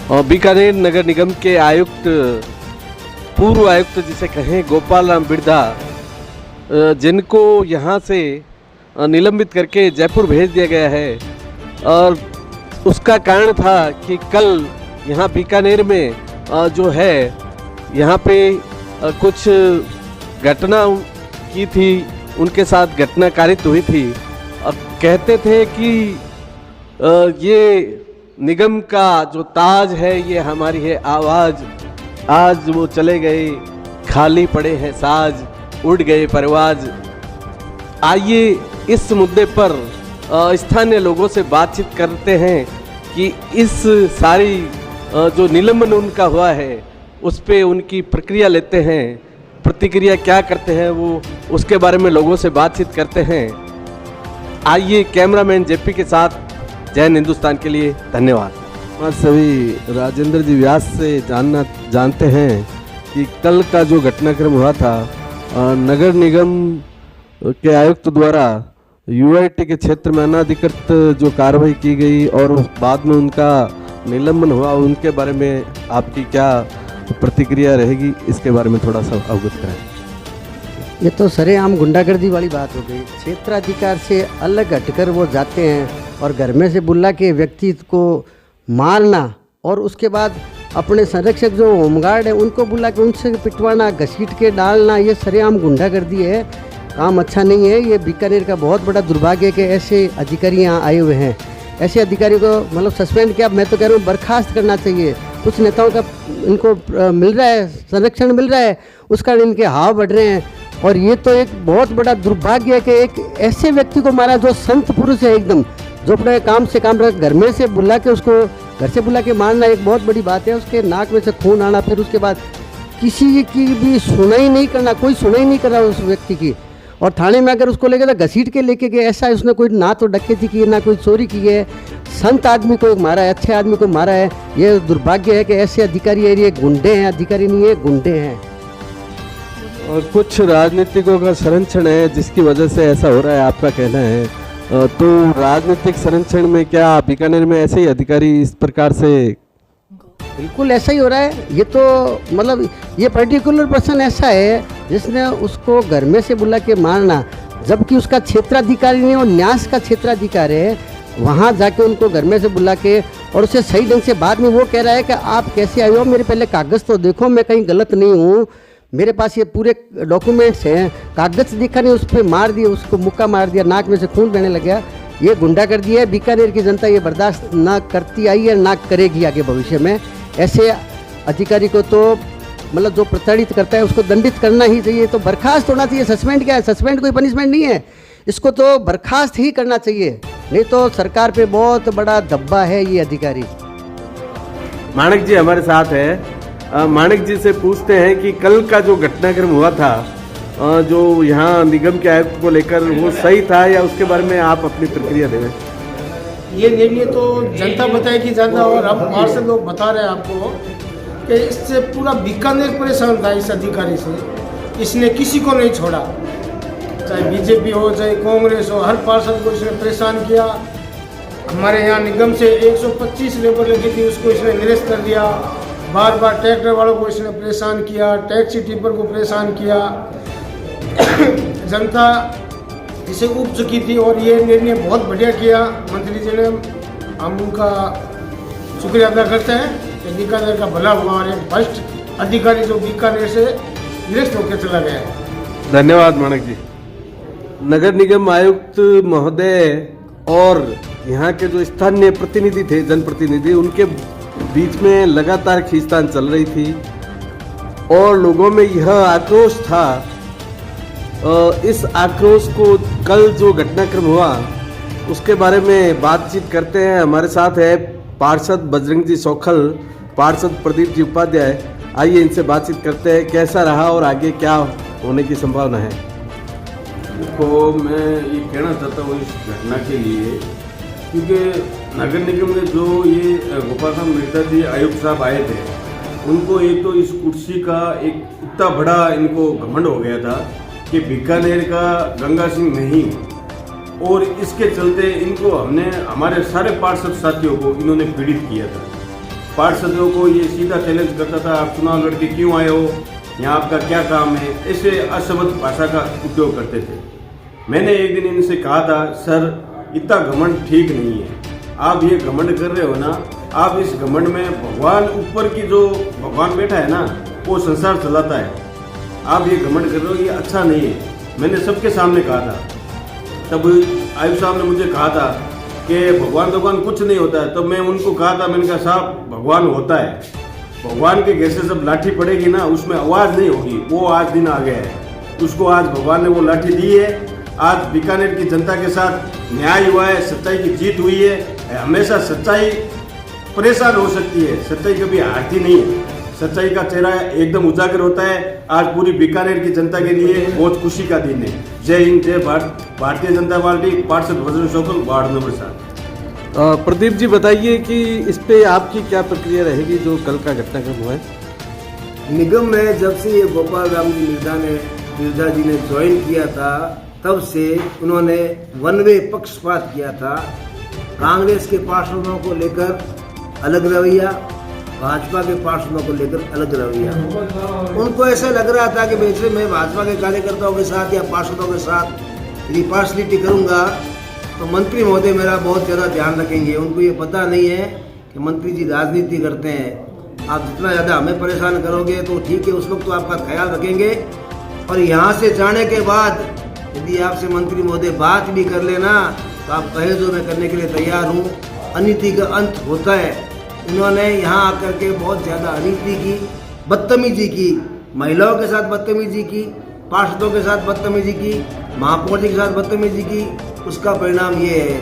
और बीकानेर नगर निगम के आयुक्त, पूर्व आयुक्त जिसे कहें, गोपाल राम बिरधा, जिनको यहाँ से निलंबित करके जयपुर भेज दिया गया है। और उसका कारण था कि कल यहाँ बीकानेर में जो है यहाँ पे कुछ घटना की थी, उनके साथ घटना कारित हुई थी। कहते थे कि ये निगम का जो ताज है ये हमारी है आवाज़, आज वो चले गए, खाली पड़े हैं साज, उड़ गए परवाज। आइए इस मुद्दे पर स्थानीय लोगों से बातचीत करते हैं कि इस सारी जो निलंबन उनका हुआ है उस पे उनकी प्रक्रिया लेते हैं, प्रतिक्रिया क्या करते हैं वो, उसके बारे में लोगों से बातचीत करते हैं। आइए कैमरामैन जेपी के साथ जैन हिंदुस्तान के लिए धन्यवाद। और सभी राजेंद्र जी व्यास से जानते हैं कि कल का जो घटनाक्रम हुआ था, नगर निगम के आयुक्त द्वारा यूआईटी के क्षेत्र में अनाधिकृत जो कार्रवाई की गई और बाद में उनका निलंबन हुआ, उनके बारे में आपकी क्या प्रतिक्रिया रहेगी, इसके बारे में थोड़ा सा अवगत कराएं। ये तो सरेआम गुंडागर्दी वाली बात हो गई। क्षेत्राधिकार से अलग हटकर वो जाते हैं और घर में से बुला के व्यक्ति को मारना और उसके बाद अपने संरक्षक जो होमगार्ड है उनको बुला के उनसे पिटवाना, घसीट के डालना, ये सरेआम गुंडागर्दी है। काम अच्छा नहीं है। ये बीकानेर का बहुत बड़ा दुर्भाग्य है कि ऐसे अधिकारी यहाँ आए हुए हैं। ऐसे अधिकारी को मतलब सस्पेंड किया, मैं तो कह रहा हूँ बर्खास्त करना चाहिए। कुछ नेताओं का इनको मिल रहा है, संरक्षण मिल रहा है, उस कारण इनके हाव बढ़ रहे हैं। और ये तो एक बहुत बड़ा दुर्भाग्य है कि एक ऐसे व्यक्ति को मारा जो संत पुरुष है एकदम, जो अपने काम से काम रख, घर में से बुला के उसको घर से बुला के मारना एक बहुत बड़ी बात है। उसके नाक में से खून आना, फिर उसके बाद किसी की भी सुनाई नहीं करना, कोई सुनाई नहीं कर रहा उस व्यक्ति की। और थाने में अगर उसको लेके तो घसीट के लेके गए, ऐसा उसने कोई ना तो डकैती की है ना कोई चोरी की है। संत आदमी को मारा है, अच्छे आदमी को मारा है। ये दुर्भाग्य है कि ऐसे अधिकारी है, ये गुंडे हैं, अधिकारी नहीं है, गुंडे हैं। और कुछ राजनीतिकों का संरक्षण है जिसकी वजह से ऐसा हो रहा है, आपका कहना है। तो राजनीतिक संरक्षण में क्या बीकानेर में ऐसे ही अधिकारी इस प्रकार से? बिल्कुल ऐसा ही हो रहा है। ये तो मतलब ये पर्टिकुलर पर्सन ऐसा है जिसने उसको घर में से बुला के मारना, जबकि उसका क्षेत्राधिकारी नहीं, वो न्यास का क्षेत्राधिकारी है। वहाँ जाके उनको घर में से बुला के और उसे सही ढंग से बाद में वो कह रहा है कि आप कैसे आए हो, मेरे पहले कागज़ तो देखो, मैं कहीं गलत नहीं हूँ, मेरे पास ये पूरे डॉक्यूमेंट्स हैं। कागज़ दिखा नहीं, उस पर मार दिया, उसको मुक्का मार दिया, नाक में से खून बहने लग गया। ये गुंडागर्दी है। बीकानेर की जनता ये बर्दाश्त ना करती आई है, ना करेगी आगे भविष्य में। ऐसे अधिकारी को तो मतलब जो प्रताड़ित करता है उसको दंडित करना ही चाहिए। तो बर्खास्त होना चाहिए। सस्पेंड क्या है? सस्पेंड कोई पनिशमेंट नहीं है, इसको तो बर्खास्त ही करना चाहिए, नहीं तो सरकार पे बहुत बड़ा धब्बा है ये अधिकारी। माणिक जी हमारे साथ है। माणिक जी से पूछते हैं कि कल का जो घटनाक्रम हुआ था, जो यहाँ निगम के आयुक्त को लेकर, वो सही था या उसके बारे में आप अपनी प्रतिक्रिया दें। ये निर्णय तो जनता बताएगी ज़्यादा, और हम पार्षद लोग बता रहे हैं आपको कि इससे पूरा बीकानेर परेशान था इस अधिकारी से। इसने किसी को नहीं छोड़ा, चाहे बीजेपी हो चाहे कांग्रेस हो, हर पार्षद को इसने परेशान किया। हमारे यहाँ निगम से 125 लेबर लगी थी, उसको इसने निरस्त कर दिया। बार बार ट्रैक्टर वालों को इसने परेशान किया, टैक्सी टिपर को परेशान किया। जनता इसे उब चुकी थी और ये निर्णय बहुत बढ़िया किया मंत्री जी ने। हम उनका शुक्रिया अदा करते हैं कि बीकानेर का भला हुआ और एक भ्रष्ट अधिकारी जो बीकानेर से निरस्त होकर चला गया है। धन्यवाद माणिक जी। नगर निगम आयुक्त महोदय और यहाँ के जो स्थानीय प्रतिनिधि थे, जनप्रतिनिधि, उनके बीच में लगातार खींचतान चल रही थी और लोगों में यह आक्रोश था। इस आक्रोश को कल जो घटनाक्रम हुआ उसके बारे में बातचीत करते हैं। हमारे साथ है पार्षद बजरंग जी सौखल, पार्षद प्रदीप जी उपाध्याय। आइए इनसे बातचीत करते हैं, कैसा रहा और आगे क्या होने की संभावना है। तो मैं ये कहना चाहता हूँ इस घटना के लिए, क्योंकि नगर निगम में जो ये गोपाल राम मिर्जा जी आयुक्त साहब आए थे, उनको एक तो इस कुर्सी का एक इतना बड़ा इनको घमंड हो गया था कि बीकानेर का गंगा सिंह नहीं, और इसके चलते इनको हमने हमारे सारे पार्षद साथियों को इन्होंने पीड़ित किया था। पार्षदों को ये सीधा चैलेंज करता था, आप चुनाव लड़के क्यों आए हो, यहाँ आपका क्या काम है, ऐसे असभ्य भाषा का उपयोग करते थे। मैंने एक दिन इनसे कहा था, सर इतना घमंड ठीक नहीं है, आप ये घमंड कर रहे हो ना, आप इस घमंड में भगवान ऊपर की जो भगवान बैठा है ना, वो संसार चलाता है, आप ये घमंड कर रहे हो, ये अच्छा नहीं है। मैंने सबके सामने कहा था। तब आयुष साहब ने मुझे कहा था कि भगवान कुछ नहीं होता है। तब मैं उनको कहा था, मैंने कहा साहब भगवान होता है, भगवान के घर से जब लाठी पड़ेगी ना, उसमें आवाज़ नहीं होगी, वो आज दिन आ गया है, उसको आज भगवान ने वो लाठी दी है। आज बीकानेर की जनता के साथ न्याय हुआ है, सच्चाई की जीत हुई है। हमेशा सच्चाई परेशान हो सकती है, सच्चाई कभी हारती नहीं है, सच्चाई का चेहरा एकदम उजागर होता है। आज पूरी बीकानेर की जनता के लिए बहुत खुशी का दिन है। जय हिंद, जय भारत, भारतीय जनता पार्टी, पार्षद वज्र शोकल, वार्ड नंबर 7। प्रदीप जी बताइए कि इस पे आपकी क्या प्रक्रिया रहेगी जो कल का घटनाक्रम हुआ है। निगम में जब से ये गोपाल राम जी मिर्जा जी ने ज्वाइन किया था, तब से उन्होंने वन वे पक्षपात किया था। कांग्रेस के पार्षदों को लेकर अलग रवैया, भाजपा के पार्षदों को लेकर अलग रवैया। उनको ऐसा लग रहा था कि वैसे मैं भाजपा के कार्यकर्ताओं के साथ या पार्षदों के साथ यदि पार्शलिटी करूंगा तो मंत्री महोदय मेरा बहुत ज़्यादा ध्यान रखेंगे। उनको ये पता नहीं है कि मंत्री जी राजनीति करते हैं। आप जितना ज़्यादा हमें परेशान करोगे तो ठीक है, उस वक्त तो आपका ख्याल रखेंगे। और यहाँ से जाने के बाद यदि आपसे मंत्री महोदय बात भी कर लेना तो आप कहे जो मैं करने के लिए तैयार हूँ। अनीति का अंत होता है। इन्होंने यहाँ आकर के बहुत ज़्यादा अनीति की, बदतमीजी की, महिलाओं के साथ बदतमीजी की, पार्षदों के साथ बदतमीजी की, महापौर जी के साथ बदतमीजी की। उसका परिणाम ये है।